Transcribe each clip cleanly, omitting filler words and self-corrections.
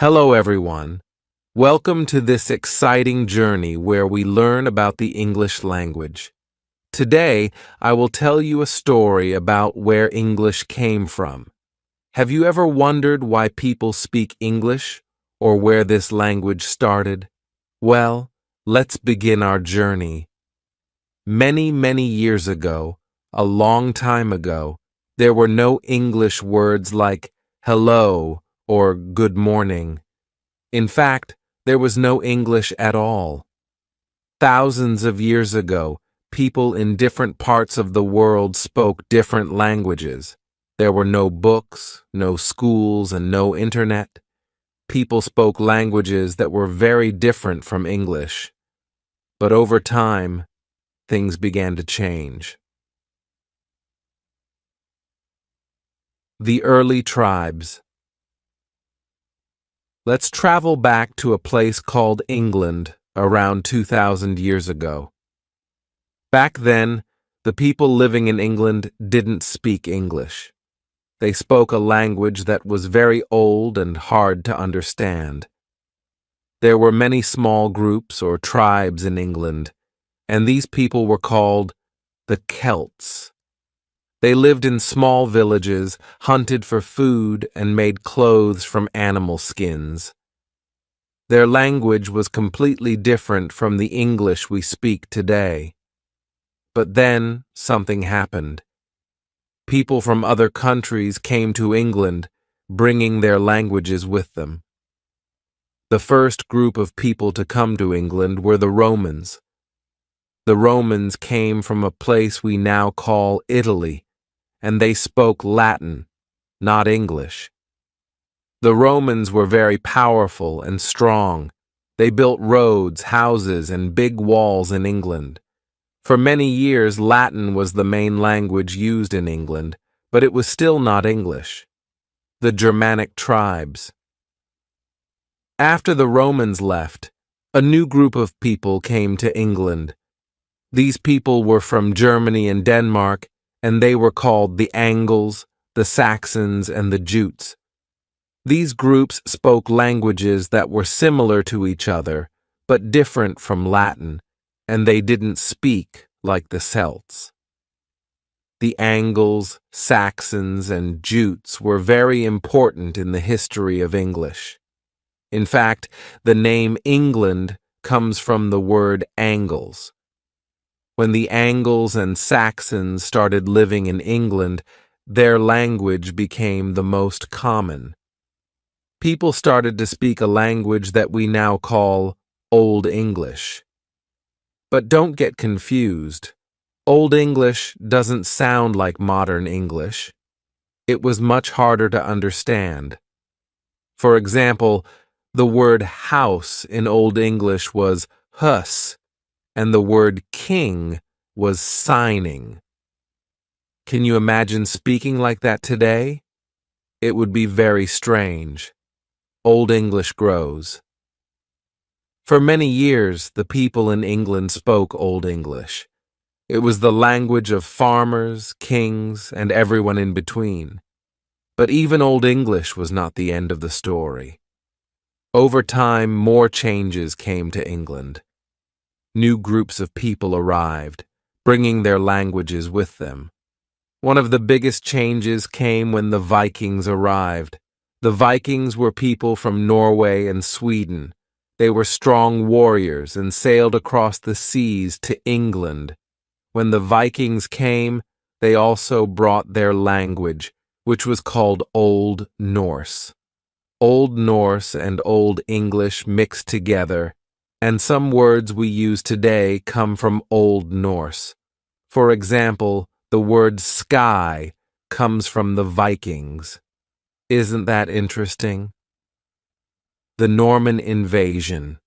Hello, everyone. Welcome to this exciting journey where we learn about the English language. Today, I will tell you a story about where English came from. Have you ever wondered why people speak English or where this language started? Well, let's begin our journey. Many years ago, a long time ago, there were no English words like hello or good morning. In fact, there was no English at all. Thousands of years ago, people in different parts of the world spoke different languages. There were no books, no schools, and no internet. People spoke languages that were very different from English. But over time, things began to change. The early tribes. Let's travel back to a place called England around 2,000 years ago. Back then, the people living in England didn't speak English. They spoke a language that was very old and hard to understand. There were many small groups or tribes in England, and these people were called the Celts. They lived in small villages, hunted for food, and made clothes from animal skins. Their language was completely different from the English we speak today. But then something happened. People from other countries came to England, bringing their languages with them. The first group of people to come to England were the Romans. The Romans came from a place we now call Italy, and they spoke Latin, not English. The Romans were very powerful and strong. They built roads, houses, and big walls in England. For many years, Latin was the main language used in England, but it was still not English. The Germanic tribes. After the Romans left, a new group of people came to England. These people were from Germany and Denmark, and they were called the Angles, the Saxons, and the Jutes. These groups spoke languages that were similar to each other, but different from Latin, and they didn't speak like the Celts. The Angles, Saxons, and Jutes were very important in the history of English. In fact, the name England comes from the word Angles. When the Angles and Saxons started living in England, their language became the most common. People started to speak a language that we now call Old English. But don't get confused. Old English doesn't sound like modern English. It was much harder to understand. For example, the word house in Old English was hus, and the word king was signing. Can you imagine speaking like that today? It would be very strange. Old English grows. For many years, the people in England spoke Old English. It was the language of farmers, kings, and everyone in between. But even Old English was not the end of the story. Over time, more changes came to England. New groups of people arrived, bringing their languages with them. One of the biggest changes came when the Vikings arrived. The Vikings were people from Norway and Sweden. They were strong warriors and sailed across the seas to England. When the Vikings came, they also brought their language, which was called Old Norse. Old Norse and Old English mixed together, and some words we use today come from Old Norse. For example, the word sky comes from the Vikings. Isn't that interesting? The Norman invasion.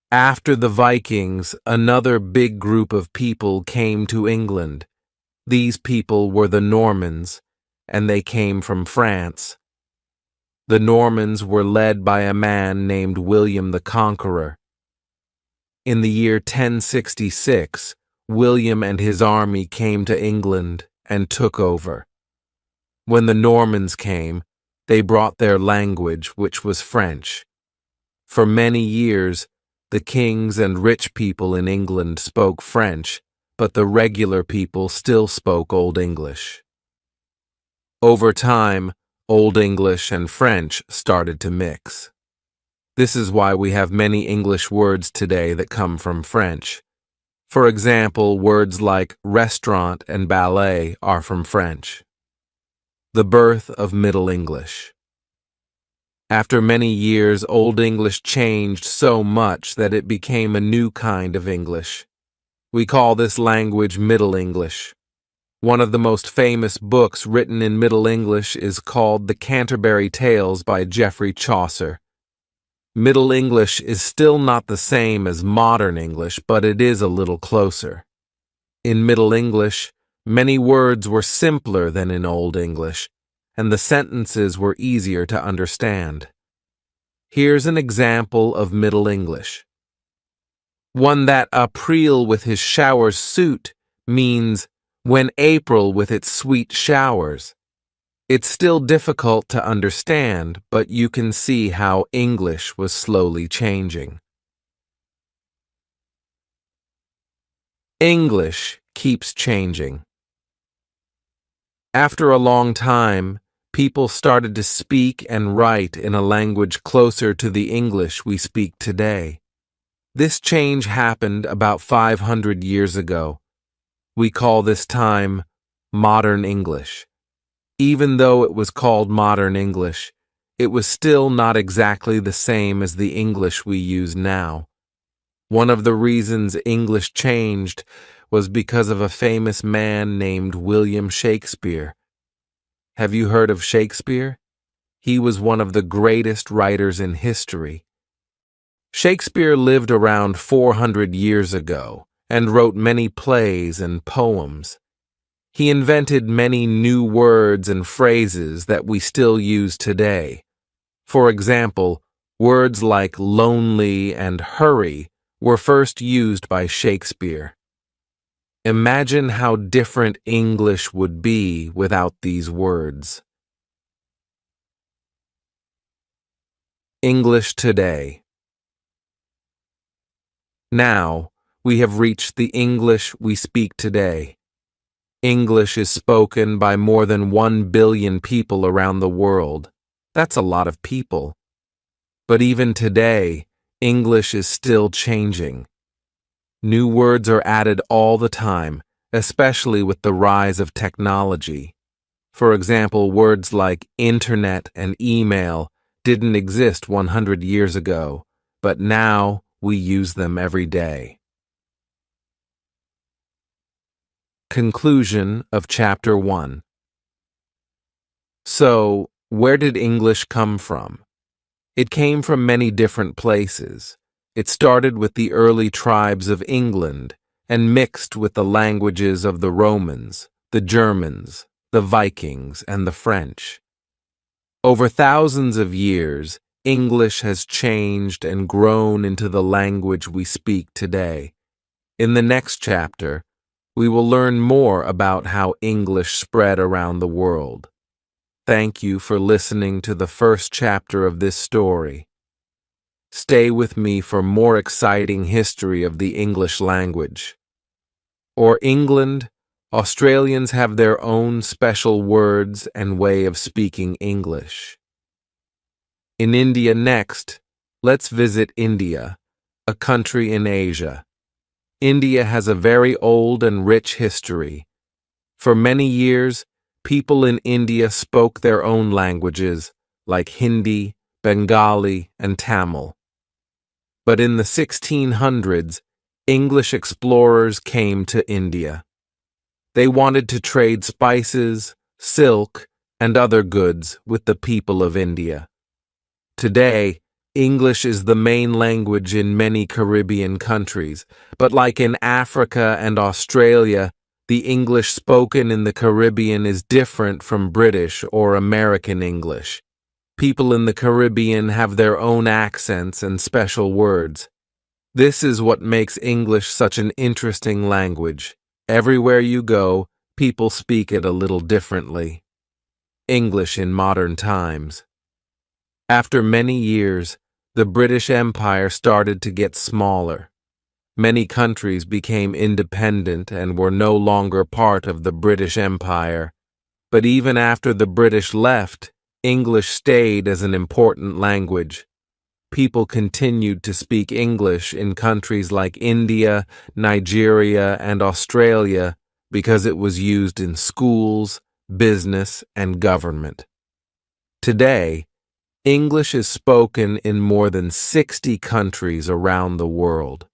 After the Vikings, another big group of people came to England. These people were the Normans, and they came from France. The Normans were led by a man named William the Conqueror. In the year 1066, William and his army came to England and took over. When the Normans came, they brought their language, which was French. For many years, the kings and rich people in England spoke French, but the regular people still spoke Old English. Over time, Old English and French started to mix. This is why we have many English words today that come from French. For example, words like restaurant and ballet are from French. The birth of Middle English. After many years, Old English changed so much that it became a new kind of English. We call this language Middle English. One of the most famous books written in Middle English is called The Canterbury Tales by Geoffrey Chaucer. Middle English is still not the same as modern English, but it is a little closer. In Middle English, many words were simpler than in Old English, and the sentences were easier to understand. Here's an example of Middle English. One that April with his showers suit means when April with its sweet showers. It's still difficult to understand, but you can see how English was slowly changing. English keeps changing. After a long time, people started to speak and write in a language closer to the English we speak today. This change happened about 500 years ago. We call this time Modern English. Even though it was called Modern English, it was still not exactly the same as the English we use now. One of the reasons English changed was because of a famous man named William Shakespeare. Have you heard of Shakespeare? He was one of the greatest writers in history. Shakespeare lived around 400 years ago and wrote many plays and poems. He invented many new words and phrases that we still use today. For example, words like lonely and hurry were first used by Shakespeare. Imagine how different English would be without these words. English today. Now, we have reached the English we speak today. English is spoken by more than 1 billion people around the world. That's a lot of people. But even today, English is still changing. New words are added all the time, especially with the rise of technology. For example, words like internet and email didn't exist 100 years ago, but now we use them every day. Conclusion of Chapter 1. So, where did English come from? It came from many different places. It started with the early tribes of England and mixed with the languages of the Romans, the Germans, the Vikings, and the French. Over thousands of years, English has changed and grown into the language we speak today. In the next chapter, we will learn more about how English spread around the world. Thank you for listening to the first chapter of this story. Stay with me for more exciting history of the English language. Or England, Australians have their own special words and way of speaking English. In India next, let's visit India, a country in Asia. India has a very old and rich history. For many years, people in India spoke their own languages, like Hindi, Bengali, and Tamil. But in the 1600s, English explorers came to India. They wanted to trade spices, silk, and other goods with the people of India. Today, English is the main language in many Caribbean countries, but like in Africa and Australia, the English spoken in the Caribbean is different from British or American English. People in the Caribbean have their own accents and special words. This is what makes English such an interesting language. Everywhere you go, people speak it a little differently. English in modern times. After many years, the British Empire started to get smaller. Many countries became independent and were no longer part of the British Empire. But even after the British left, English stayed as an important language. People continued to speak English in countries like India, Nigeria, and Australia because it was used in schools, business, and government. Today, English is spoken in more than 60 countries around the world.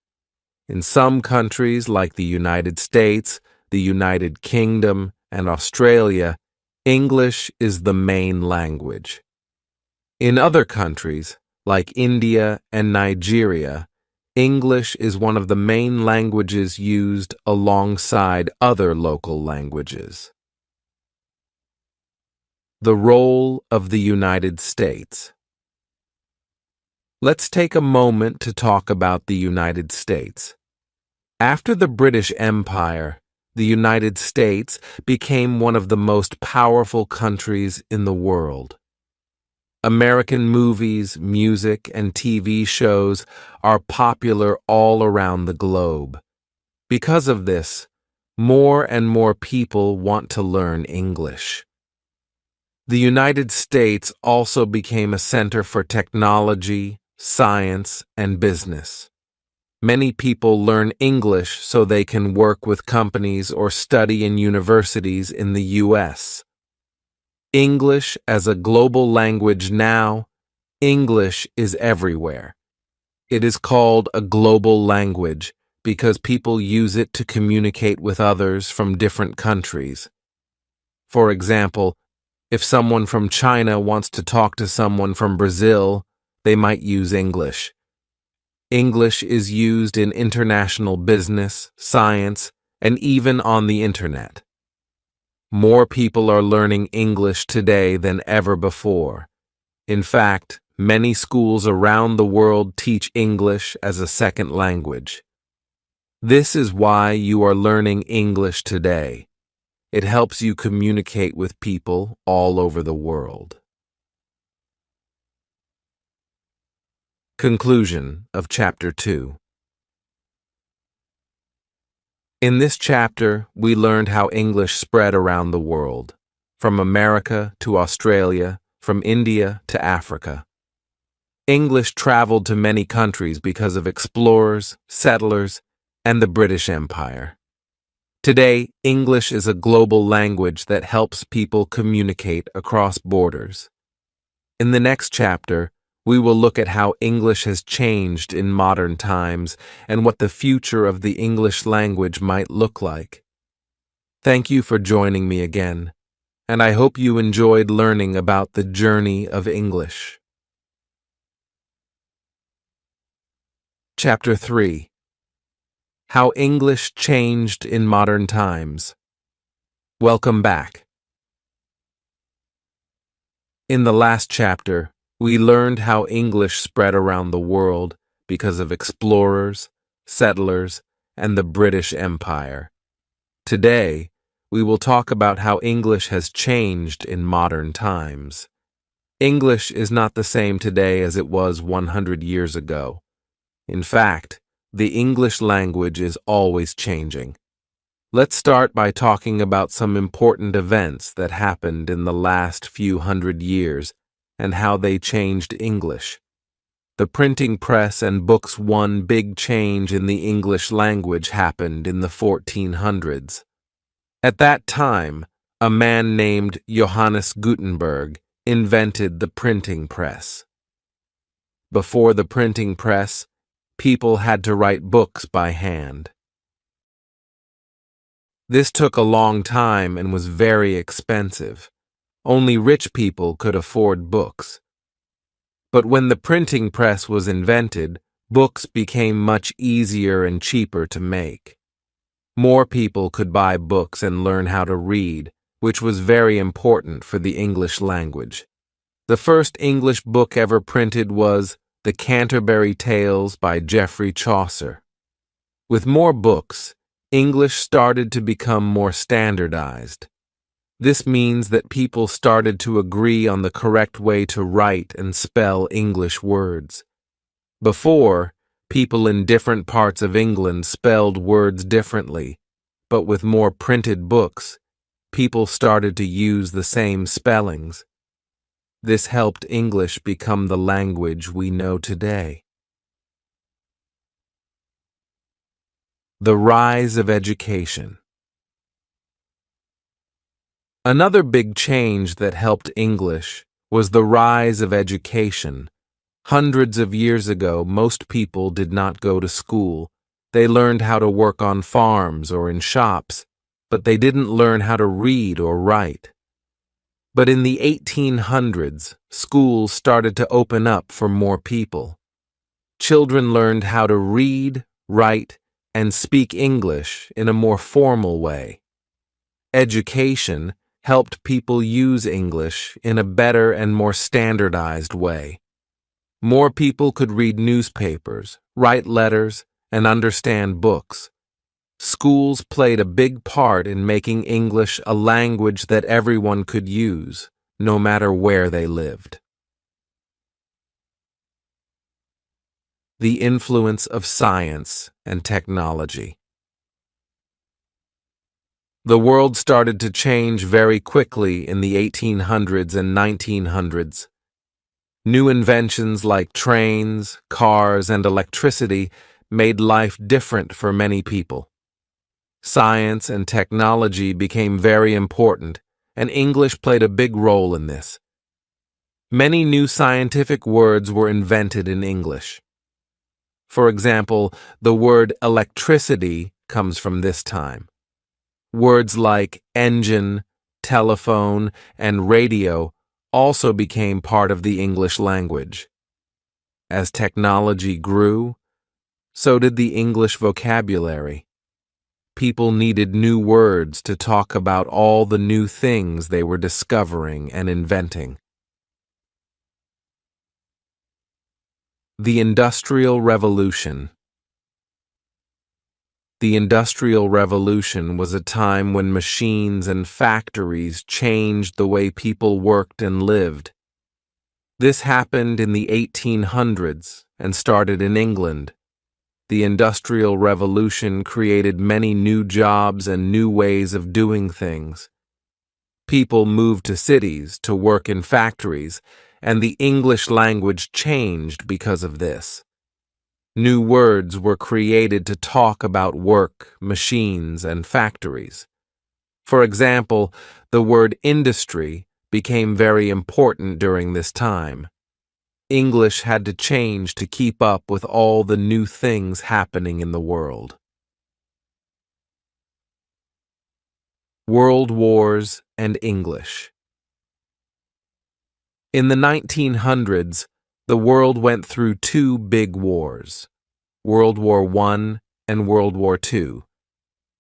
In some countries like the United States, the United Kingdom, and Australia, English is the main language. In other countries, like India and Nigeria, English is one of the main languages used alongside other local languages. The role of the United States. Let's take a moment to talk about the United States. After the British Empire, the United States became one of the most powerful countries in the world. American movies, music, and TV shows are popular all around the globe. Because of this, more and more people want to learn English. The United States also became a center for technology, science, and business. Many people learn English so they can work with companies or study in universities in the U.S. English as a global language now, English is everywhere. It is called a global language because people use it to communicate with others from different countries. For example, if someone from China wants to talk to someone from Brazil, they might use English. English is used in international business, science, and even on the internet. More people are learning English today than ever before. In fact, many schools around the world teach English as a second language. This is why you are learning English today. It helps you communicate with people all over the world. Conclusion of Chapter 2. In this chapter, we learned how English spread around the world, from America to Australia, from India to Africa. English traveled to many countries because of explorers, settlers, and the British Empire. Today, English is a global language that helps people communicate across borders. In the next chapter, we will look at how English has changed in modern times and what the future of the English language might look like. Thank you for joining me again, and I hope you enjoyed learning about the journey of English. Chapter 3. How English Changed in Modern Times. Welcome back. In the last chapter, we learned how English spread around the world because of explorers, settlers, and the British Empire. Today, we will talk about how English has changed in modern times. English is not the same today as it was 100 years ago. In fact, the English language is always changing. Let's start by talking about some important events that happened in the last few hundred years and how they changed English. The printing press and books. One big change in the English language happened in the 1400s. At that time, a man named Johannes Gutenberg invented the printing press. Before the printing press, people had to write books by hand. This took a long time and was very expensive. Only rich people could afford books. But when the printing press was invented, books became much easier and cheaper to make. More people could buy books and learn how to read, which was very important for the English language. The first English book ever printed was The Canterbury Tales by Geoffrey Chaucer. With more books, English started to become more standardized. This means that people started to agree on the correct way to write and spell English words. Before, people in different parts of England spelled words differently, but with more printed books, people started to use the same spellings. This helped English become the language we know today. The rise of education. Another big change that helped English was the rise of education. Hundreds of years ago, most people did not go to school. They learned how to work on farms or in shops, but they didn't learn how to read or write. But in the 1800s, schools started to open up for more people. Children learned how to read, write, and speak English in a more formal way. Education helped people use English in a better and more standardized way. More people could read newspapers, write letters, and understand books. Schools played a big part in making English a language that everyone could use, no matter where they lived. The influence of science and technology. The world started to change very quickly in the 1800s and 1900s. New inventions like trains, cars, and electricity made life different for many people. Science and technology became very important, and English played a big role in this. Many new scientific words were invented in English. For example, the word electricity comes from this time. Words like engine, telephone, and radio also became part of the English language. As technology grew, so did the English vocabulary. People needed new words to talk about all the new things they were discovering and inventing. The Industrial Revolution. The Industrial Revolution was a time when machines and factories changed the way people worked and lived. This happened in the 1800s and started in England. The Industrial Revolution created many new jobs and new ways of doing things. People moved to cities to work in factories, and the English language changed because of this. New words were created to talk about work, machines, and factories. For example, the word industry became very important during this time. English had to change to keep up with all the new things happening in the world. World Wars and English. In the 1900s, the world went through two big wars, World War I and World War II.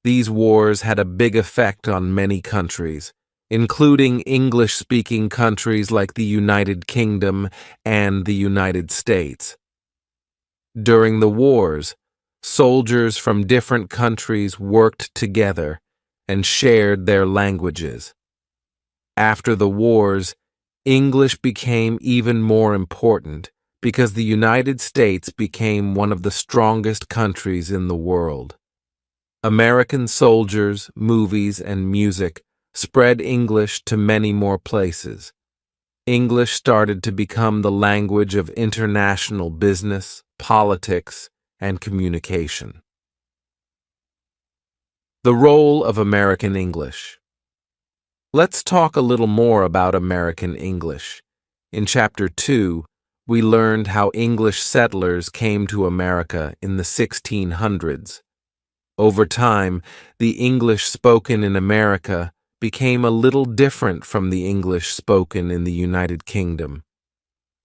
These wars had a big effect on many countries, including English-speaking countries like the United Kingdom and the United States. During the wars, soldiers from different countries worked together and shared their languages. After the wars, English became even more important because the United States became one of the strongest countries in the world. American soldiers, movies, and music spread English to many more places. English started to become the language of international business, politics, and communication. The role of American English. Let's talk a little more about American English. In Chapter 2, we learned how English settlers came to America in the 1600s. Over time, the English spoken in America became a little different from the English spoken in the United Kingdom.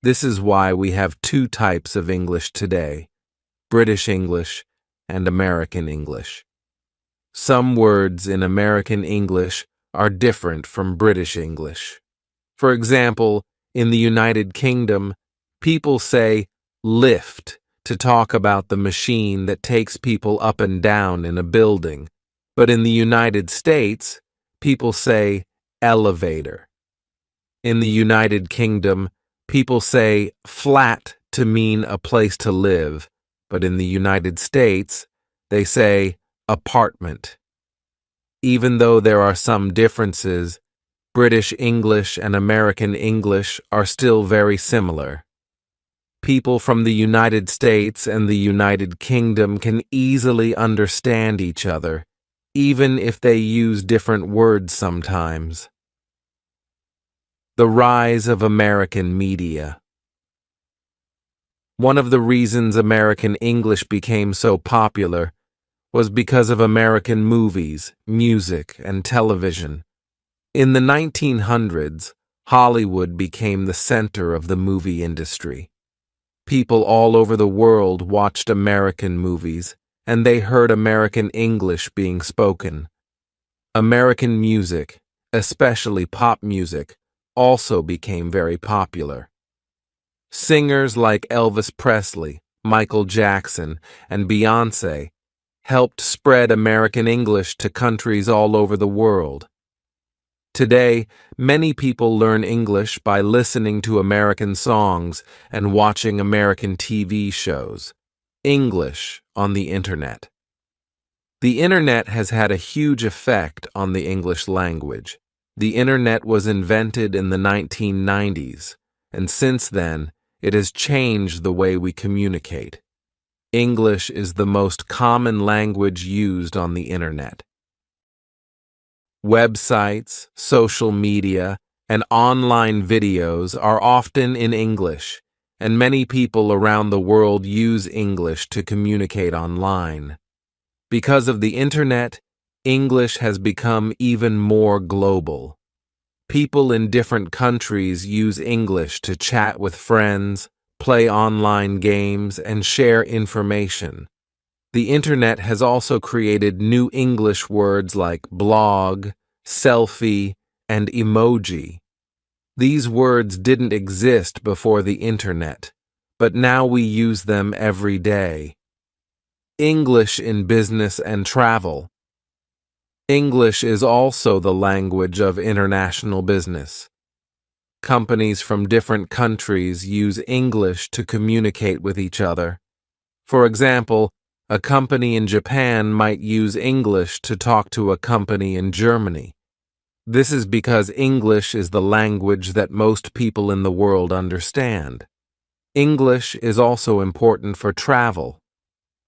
This is why we have two types of English today, British English and American English. Some words in American English are different from British English. For example, in the United Kingdom, people say lift to talk about the machine that takes people up and down in a building, but in the United States, people say elevator. In the United Kingdom, people say flat to mean a place to live, but in the United States, they say apartment. Even though there are some differences, British English and American English are still very similar. People from the United States and the United Kingdom can easily understand each other, even if they use different words sometimes. The rise of American media. One of the reasons American English became so popular was because of American movies, music, and television. In the 1900s, Hollywood became the center of the movie industry. People all over the world watched American movies, and they heard American English being spoken. American music, especially pop music, also became very popular. Singers like Elvis Presley, Michael Jackson, and Beyoncé helped spread American English to countries all over the world. Today, many people learn English by listening to American songs and watching American TV shows. English on the Internet. The Internet has had a huge effect on the English language. The Internet was invented in the 1990s, and since then, it has changed the way we communicate. English is the most common language used on the Internet. Websites, social media, and online videos are often in English, and many people around the world use English to communicate online. Because of the Internet, English has become even more global. People in different countries use English to chat with friends, play online games, and share information. The Internet has also created new English words like blog, selfie, and emoji. These words didn't exist before the Internet, but now we use them every day. English in business and travel. English is also the language of international business. Companies from different countries use English to communicate with each other. For example, a company in Japan might use English to talk to a company in Germany. This is because English is the language that most people in the world understand. English is also important for travel.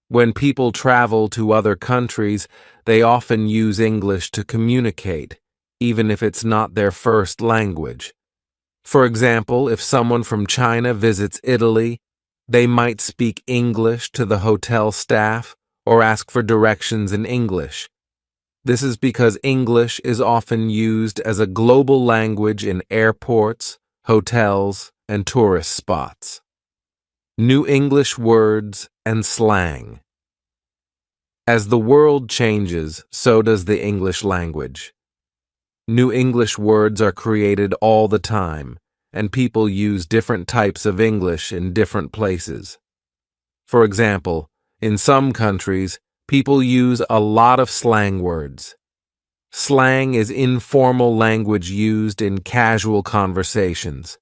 When people travel to other countries, they often use English to communicate, even if it's not their first language. For example, if someone from China visits Italy, they might speak English to the hotel staff or ask for directions in English. This is because English is often used as a global language in airports, hotels, and tourist spots. New English words and slang. As the world changes, so does the English language. New English words are created all the time, and people use different types of English in different places. For example, in some countries, people use a lot of slang words. Slang is informal language used in casual conversations.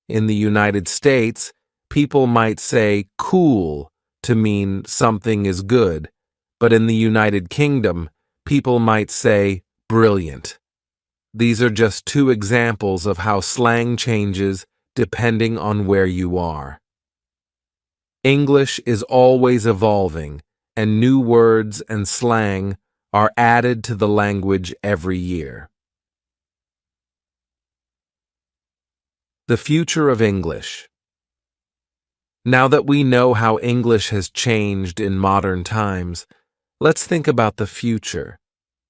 In the United States, people might say cool to mean something is good, but in the United Kingdom, people might say brilliant. These are just two examples of how slang changes depending on where you are. English is always evolving, and new words and slang are added to the language every year. The future of English. Now that we know how English has changed in modern times, let's think about the future.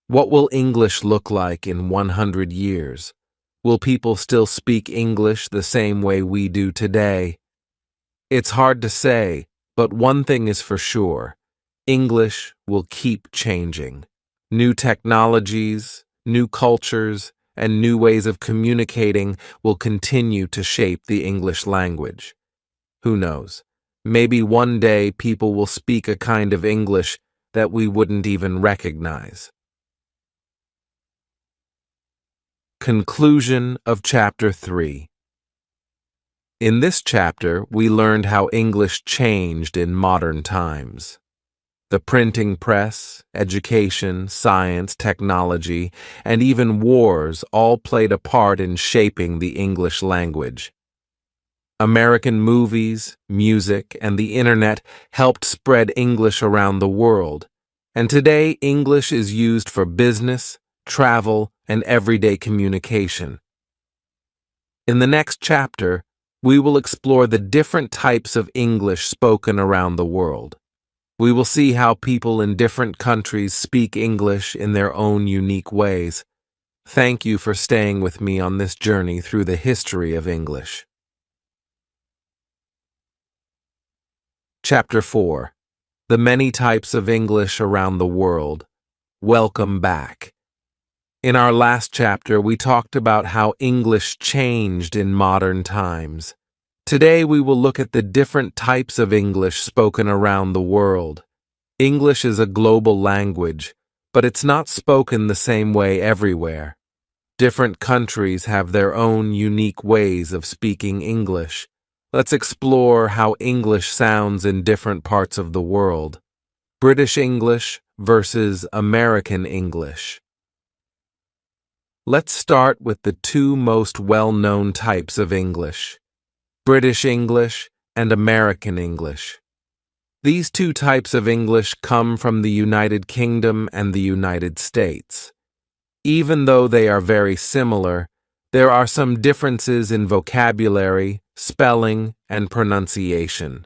What will English look like in 100 years? Will people still speak English the same way we do today? It's hard to say, but one thing is for sure. English will keep changing. New technologies, new cultures, and new ways of communicating will continue to shape the English language. Who knows? Maybe one day people will speak a kind of English that we wouldn't even recognize. Conclusion of Chapter 3. In this chapter, we learned how English changed in modern times. The printing press, education, science, technology, and even wars all played a part in shaping the English language. American movies, music, and the internet helped spread English around the world, and today English is used for business, travel, and everyday communication. In the next chapter, we will explore the different types of English spoken around the world. We will see how people in different countries speak English in their own unique ways. Thank you for staying with me on this journey through the history of English. Chapter 4. The Many Types of English Around the World. Welcome back. In our last chapter, we talked about how English changed in modern times. Today, we will look at the different types of English spoken around the world. English is a global language, but it's not spoken the same way everywhere. Different countries have their own unique ways of speaking English. Let's explore how English sounds in different parts of the world. British English versus American English. Let's start with the two most well-known types of English, British English and American English. These two types of English come from the United Kingdom and the United States. Even though they are very similar, there are some differences in vocabulary, spelling, and pronunciation.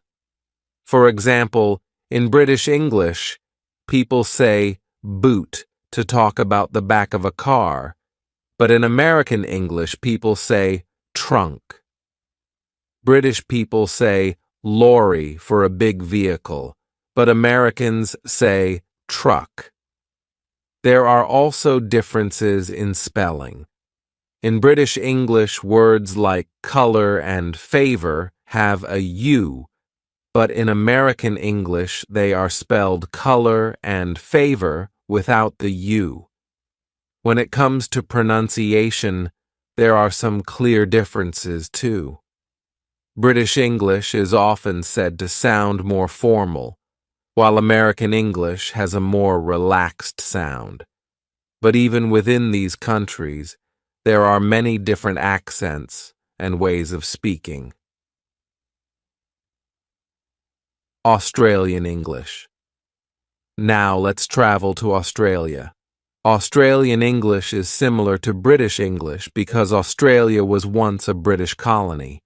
For example, in British English, people say boot to talk about the back of a car, but in American English, people say trunk. British people say lorry for a big vehicle, but Americans say truck. There are also differences in spelling. In British English, words like color and favor have a U, but in American English, they are spelled color and favor without the U. When it comes to pronunciation, there are some clear differences too. British English is often said to sound more formal, while American English has a more relaxed sound. But even within these countries, there are many different accents and ways of speaking. Australian English. Now let's travel to Australia. Australian English is similar to British English because Australia was once a British colony.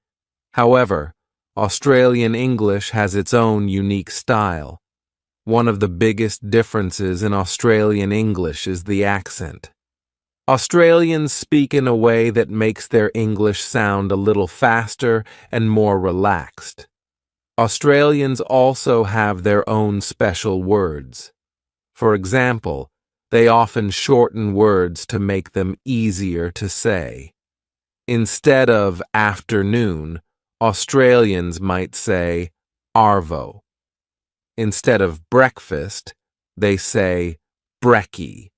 However, Australian English has its own unique style. One of the biggest differences in Australian English is the accent. Australians speak in a way that makes their English sound a little faster and more relaxed. Australians also have their own special words. For example, they often shorten words to make them easier to say. Instead of afternoon, Australians might say arvo. Instead of breakfast, they say brekkie.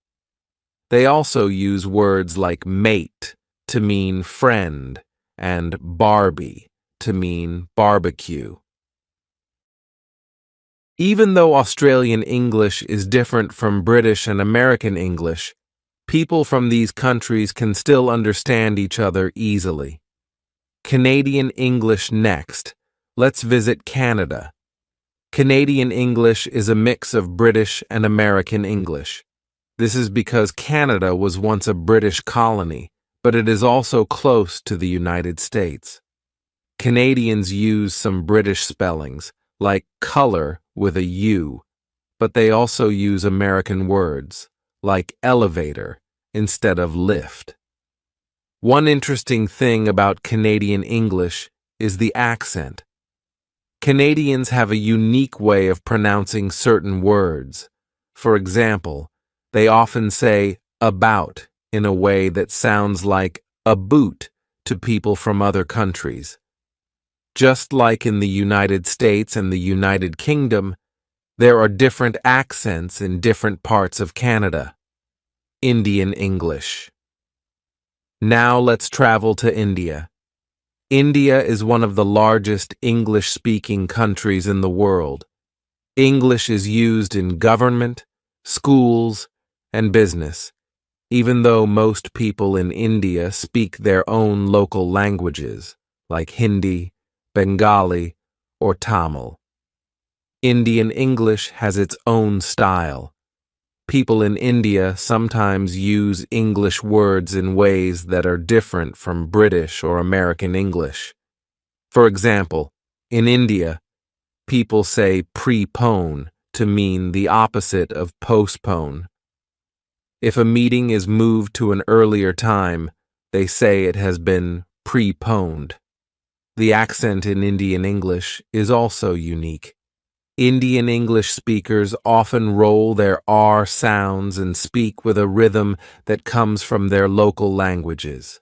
They also use words like mate to mean friend and Barbie to mean barbecue. Even though Australian English is different from British and American English, people from these countries can still understand each other easily. Canadian English next. Let's visit Canada. Canadian English is a mix of British and American English. This is because Canada was once a British colony, but it is also close to the United States. Canadians use some British spellings, like color with a U, but they also use American words, like elevator, instead of lift. One interesting thing about Canadian English is the accent. Canadians have a unique way of pronouncing certain words. For example, they often say about in a way that sounds like a boot to people from other countries. Just like in the United States and the United Kingdom, there are different accents in different parts of Canada. Indian English. Now let's travel to India. India is one of the largest English-speaking countries in the world. English is used in government, schools, and business, even though most people in India speak their own local languages, like Hindi, Bengali, or Tamil. Indian English has its own style. People in India sometimes use English words in ways that are different from British or American English. For example, in India, people say prepone to mean the opposite of postpone. If a meeting is moved to an earlier time, they say it has been preponed. The accent in Indian English is also unique. Indian English speakers often roll their R sounds and speak with a rhythm that comes from their local languages.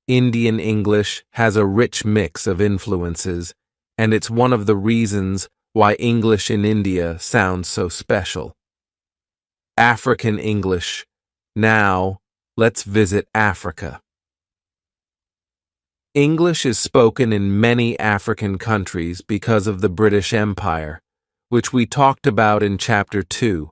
Indian English has a rich mix of influences, and it's one of the reasons why English in India sounds so special. African English. Now, let's visit Africa. English is spoken in many African countries because of the British Empire, which we talked about in Chapter 2.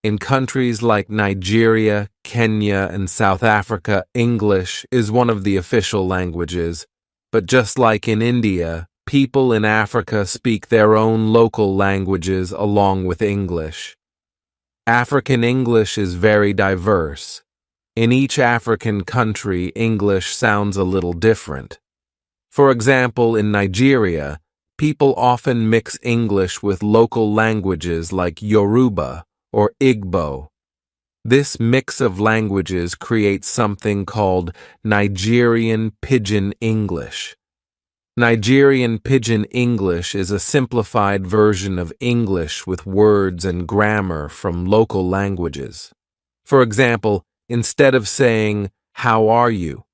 In countries like Nigeria, Kenya, and South Africa, English is one of the official languages, but just like in India, people in Africa speak their own local languages along with English. African English is very diverse. In each African country, English sounds a little different. For example, in Nigeria, people often mix English with local languages like Yoruba or Igbo. This mix of languages creates something called Nigerian Pidgin English. Nigerian Pidgin English is a simplified version of English with words and grammar from local languages. For example, instead of saying, "How are you?"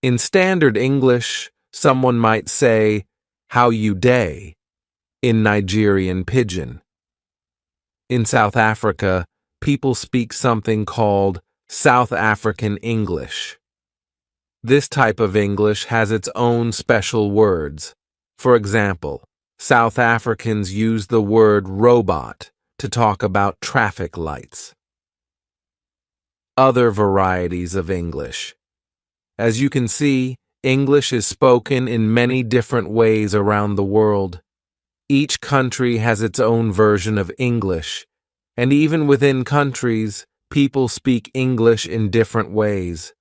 in standard English, someone might say, "How you day?" in Nigerian Pidgin. In South Africa, people speak something called South African English. This type of English has its own special words. For example, South Africans use the word robot to talk about traffic lights. Other varieties of English. As you can see, English is spoken in many different ways around the world. Each country has its own version of English, and even within countries, people speak English in different ways.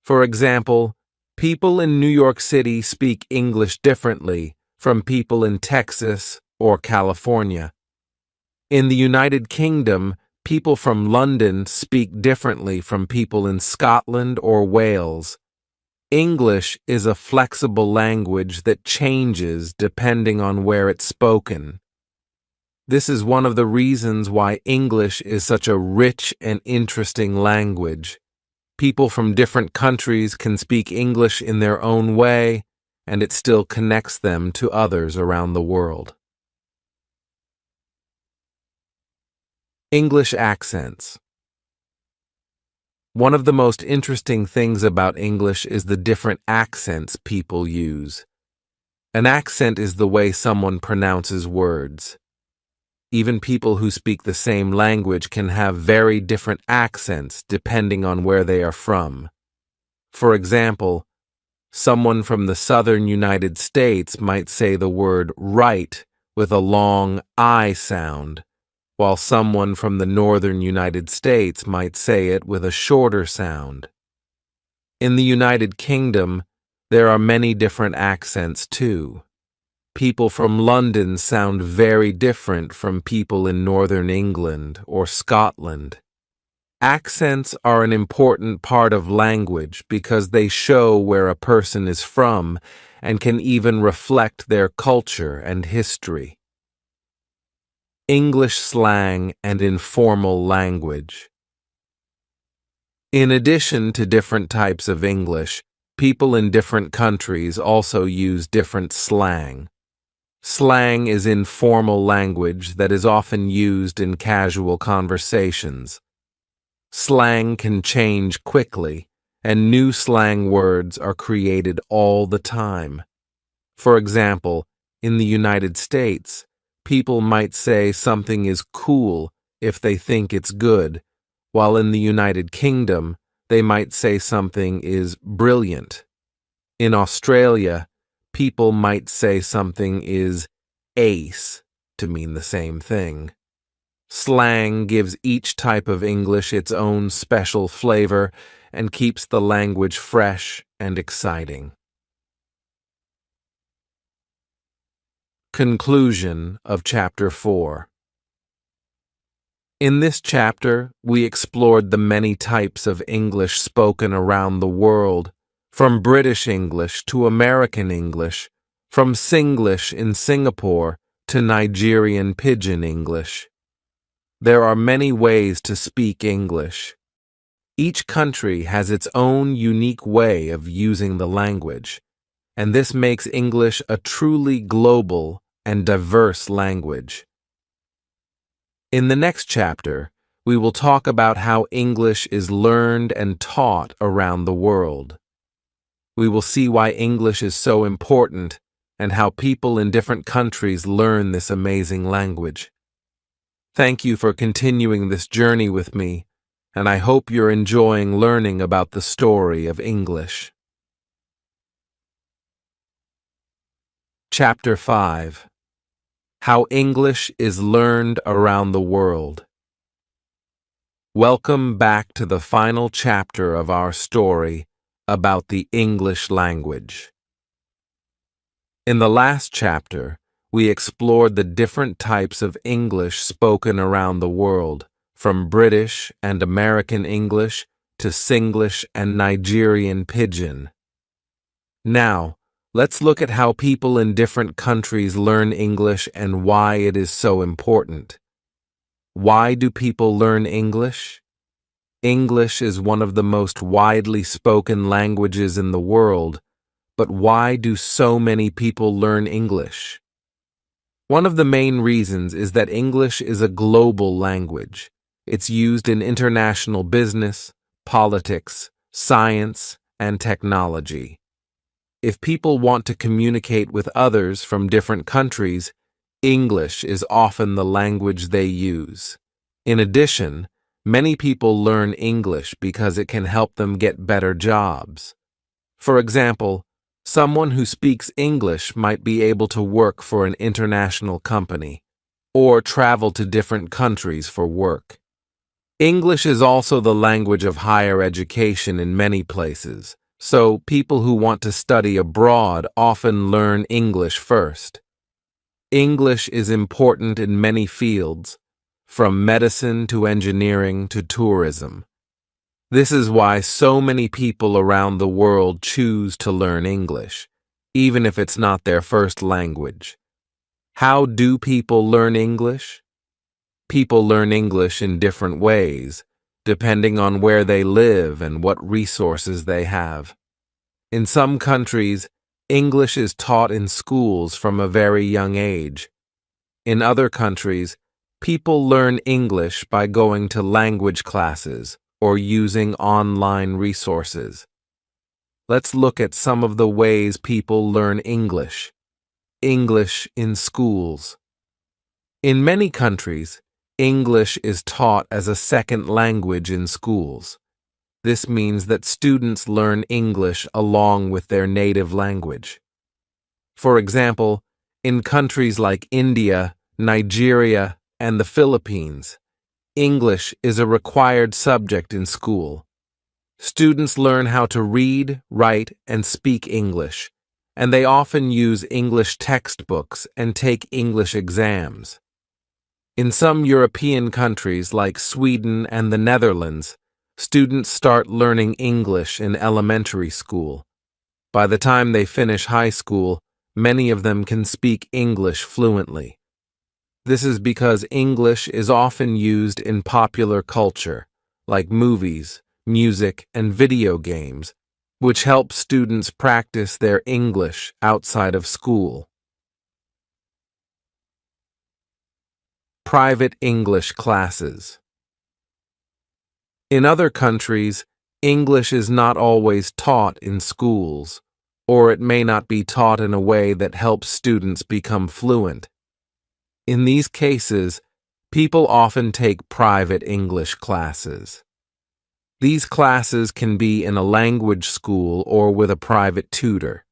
For example, people in New York City speak English differently from people in Texas or California. In the United Kingdom, people from London speak differently from people in Scotland or Wales. English is a flexible language that changes depending on where it's spoken. This is one of the reasons why English is such a rich and interesting language. People from different countries can speak English in their own way, and it still connects them to others around the world. English accents. One of the most interesting things about English is the different accents people use. An accent is the way someone pronounces words. Even people who speak the same language can have very different accents depending on where they are from. For example, someone from the southern United States might say the word right with a long I sound, while someone from the northern United States might say it with a shorter sound. In the United Kingdom, there are many different accents too. People from London sound very different from people in Northern England or Scotland. Accents are an important part of language because they show where a person is from and can even reflect their culture and history. English slang and informal language. In addition to different types of English, people in different countries also use different slang. Slang is informal language that is often used in casual conversations. Slang can change quickly, and new slang words are created all the time. For example, in the United States, people might say something is cool if they think it's good, while in the United Kingdom, they might say something is brilliant. In Australia, people might say something is ace to mean the same thing. Slang gives each type of English its own special flavor and keeps the language fresh and exciting. Conclusion of Chapter 4. In this chapter, we explored the many types of English spoken around the world, from British English to American English, from Singlish in Singapore to Nigerian Pidgin English. There are many ways to speak English. Each country has its own unique way of using the language, and this makes English a truly global and diverse language. In the next chapter, we will talk about how English is learned and taught around the world. We will see why English is so important and how people in different countries learn this amazing language. Thank you for continuing this journey with me, and I hope you're enjoying learning about the story of English. Chapter 5. How English is Learned Around the World. Welcome back to the final chapter of our story about the English language. In the last chapter, we explored the different types of English spoken around the world, from British and American English to Singlish and Nigerian Pidgin. Now, let's look at how people in different countries learn English and why it is so important. Why do people learn English? English is one of the most widely spoken languages in the world, but why do so many people learn English? One of the main reasons is that English is a global language. It's used in international business, politics, science, and technology. If people want to communicate with others from different countries, English is often the language they use. In addition, many people learn English because it can help them get better jobs. For example, someone who speaks English might be able to work for an international company or travel to different countries for work. English is also the language of higher education in many places, so people who want to study abroad often learn English first. English is important in many fields, from medicine to engineering to tourism. This is why so many people around the world choose to learn English, even if it's not their first language. How do people learn English? People learn English in different ways, depending on where they live and what resources they have. In some countries, English is taught in schools from a very young age. In other countries, people learn English by going to language classes or using online resources. Let's look at some of the ways people learn English. English in schools. In many countries, English is taught as a second language in schools. This means that students learn English along with their native language. For example, in countries like India, Nigeria, and the Philippines, English is a required subject in school. Students learn how to read, write, and speak English, and they often use English textbooks and take English exams. In some European countries like Sweden and the Netherlands, students start learning English in elementary school. By the time they finish high school, many of them can speak English fluently. This is because English is often used in popular culture, like movies, music, and video games, which helps students practice their English outside of school. Private English classes. In other countries, English is not always taught in schools, or it may not be taught in a way that helps students become fluent. In these cases, people often take private English classes. These classes can be in a language school or with a private tutor.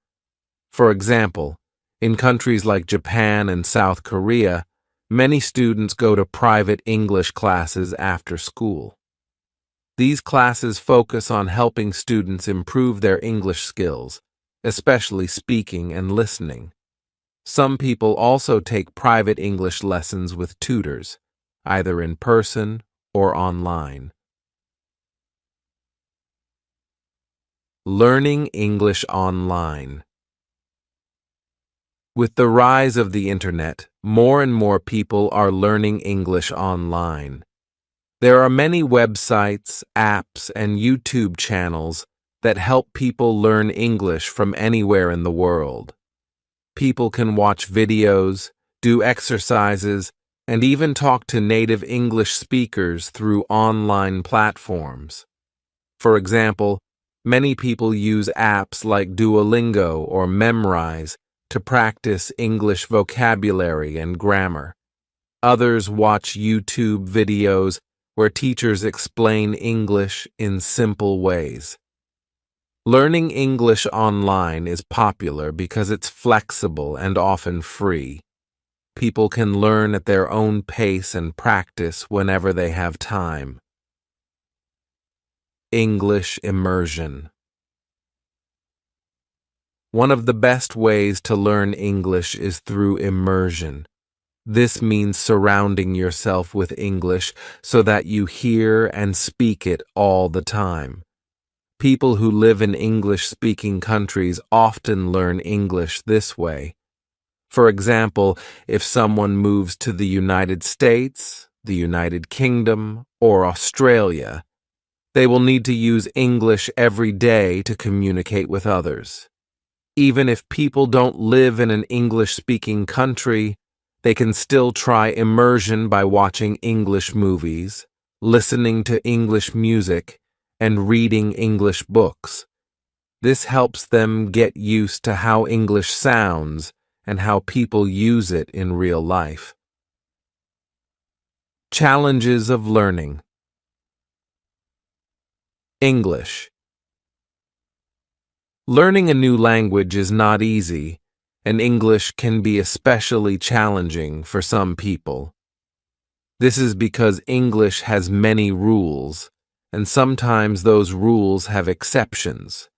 For example, in countries like Japan and South Korea, many students go to private English classes after school. These classes focus on helping students improve their English skills, especially speaking and listening. Some people also take private English lessons with tutors, either in person or online. Learning English online. With the rise of the internet, more and more people are learning English online. There are many websites, apps, and YouTube channels that help people learn English from anywhere in the world. People can watch videos, do exercises, and even talk to native English speakers through online platforms. For example, many people use apps like Duolingo or Memrise to practice English vocabulary and grammar. Others watch YouTube videos where teachers explain English in simple ways. Learning English online is popular because it's flexible and often free. People can learn at their own pace and practice whenever they have time. English immersion. One of the best ways to learn English is through immersion. This means surrounding yourself with English so that you hear and speak it all the time. People who live in English-speaking countries often learn English this way. For example, if someone moves to the United States, the United Kingdom, or Australia, they will need to use English every day to communicate with others. Even if people don't live in an English-speaking country, they can still try immersion by watching English movies, listening to English music, and reading English books. This helps them get used to how English sounds and how people use it in real life. Challenges of learning. English. Learning a new language is not easy, and English can be especially challenging for some people. This is because English has many rules, and sometimes those rules have exceptions.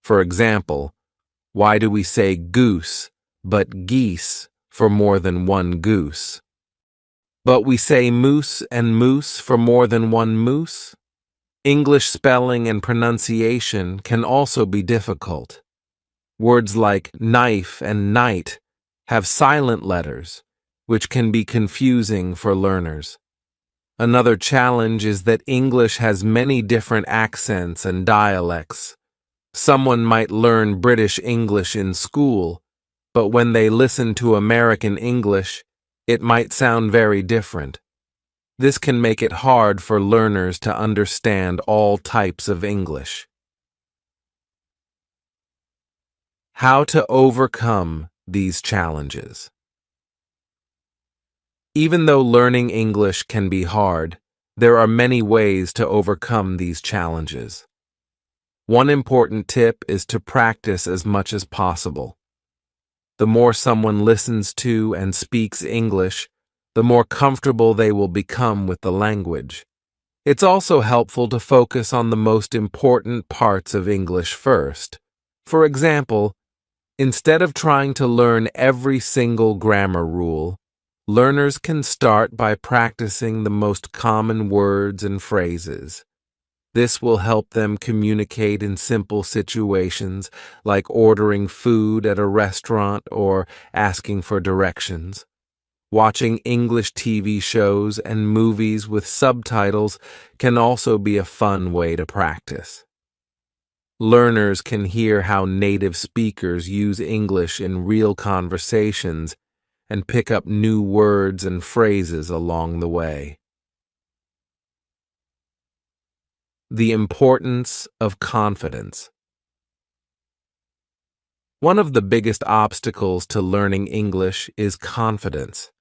For example, why do we say goose but geese for more than one goose? But we say moose and moose for more than one moose? English spelling and pronunciation can also be difficult. Words like knife and night have silent letters, which can be confusing for learners. Another challenge is that English has many different accents and dialects. Someone might learn British English in school, but when they listen to American English, it might sound very different. This can make it hard for learners to understand all types of English. How to overcome these challenges. Even though learning English can be hard, there are many ways to overcome these challenges. One important tip is to practice as much as possible. The more someone listens to and speaks English, the more comfortable they will become with the language. It's also helpful to focus on the most important parts of English first. For example, instead of trying to learn every single grammar rule, learners can start by practicing the most common words and phrases. This will help them communicate in simple situations like ordering food at a restaurant or asking for directions. Watching English TV shows and movies with subtitles can also be a fun way to practice. Learners can hear how native speakers use English in real conversations and pick up new words and phrases along the way. The importance of confidence. One of the biggest obstacles to learning English is confidence.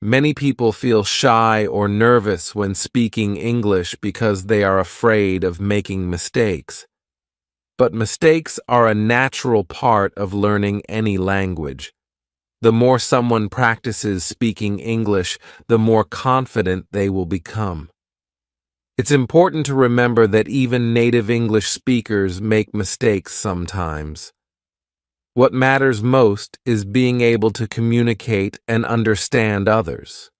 Many people feel shy or nervous when speaking English because they are afraid of making mistakes. But mistakes are a natural part of learning any language. The more someone practices speaking English, the more confident they will become. It's important to remember that even native English speakers make mistakes sometimes. What matters most is being able to communicate and understand others.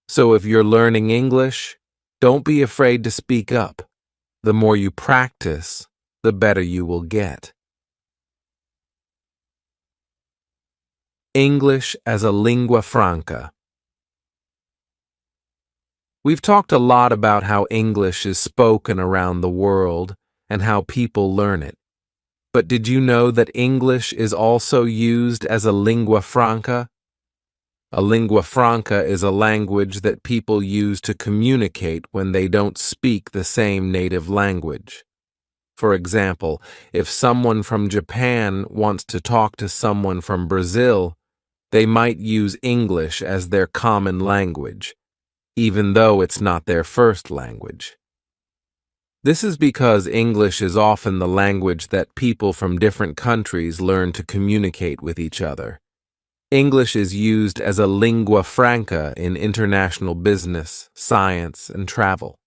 So if you're learning English, don't be afraid to speak up. The more you practice, the better you will get. English as a lingua franca. We've talked a lot about how English is spoken around the world and how people learn it. But did you know that English is also used as a lingua franca? A lingua franca is a language that people use to communicate when they don't speak the same native language. For example, if someone from Japan wants to talk to someone from Brazil, they might use English as their common language, even though it's not their first language. This is because English is often the language that people from different countries learn to communicate with each other. English is used as a lingua franca in international business, science, and travel.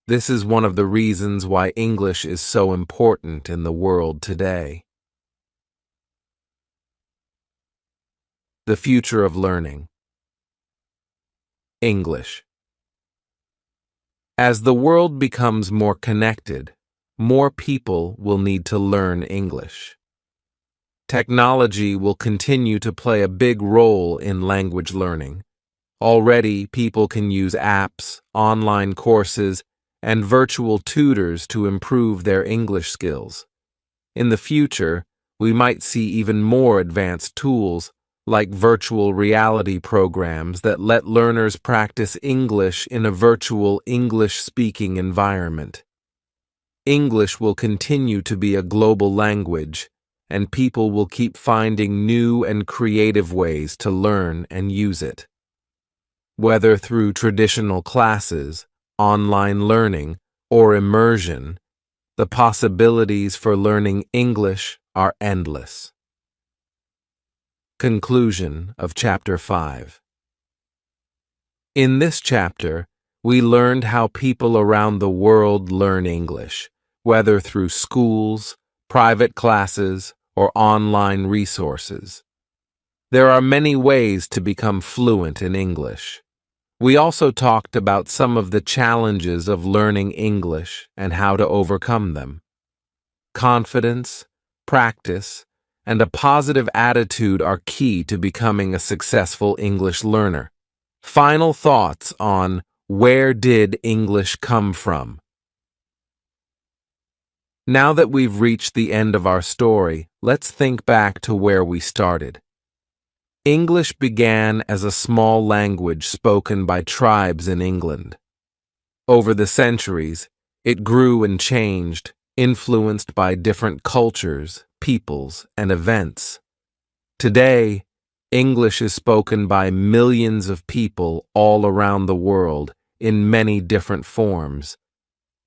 This is one of the reasons why English is so important in the world today. The future of learning. English. As the world becomes more connected, more people will need to learn English. Technology will continue to play a big role in language learning. Already, people can use apps, online courses, and virtual tutors to improve their English skills. In the future, we might see even more advanced tools like virtual reality programs that let learners practice English in a virtual English-speaking environment. English will continue to be a global language, and people will keep finding new and creative ways to learn and use it. Whether through traditional classes, online learning, or immersion, the possibilities for learning English are endless. Conclusion of Chapter 5. In this chapter, we learned how people around the world learn English, whether through schools, private classes, or online resources. There are many ways to become fluent in English. We also talked about some of the challenges of learning English and how to overcome them. Confidence, practice, and a positive attitude are key to becoming a successful English learner. Final thoughts on where did English come from? Now that we've reached the end of our story, let's think back to where we started. English began as a small language spoken by tribes in England. Over the centuries, it grew and changed, influenced by different cultures, peoples, and events. Today, English is spoken by millions of people all around the world in many different forms.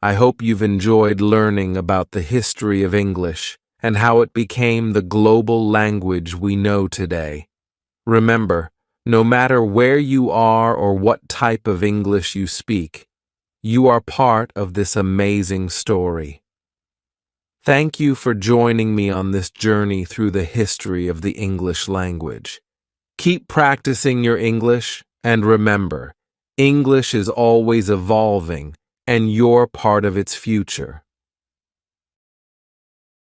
I hope you've enjoyed learning about the history of English and how it became the global language we know today. Remember, no matter where you are or what type of English you speak, you are part of this amazing story. Thank you for joining me on this journey through the history of the English language. Keep practicing your English, and remember, English is always evolving, and you're part of its future.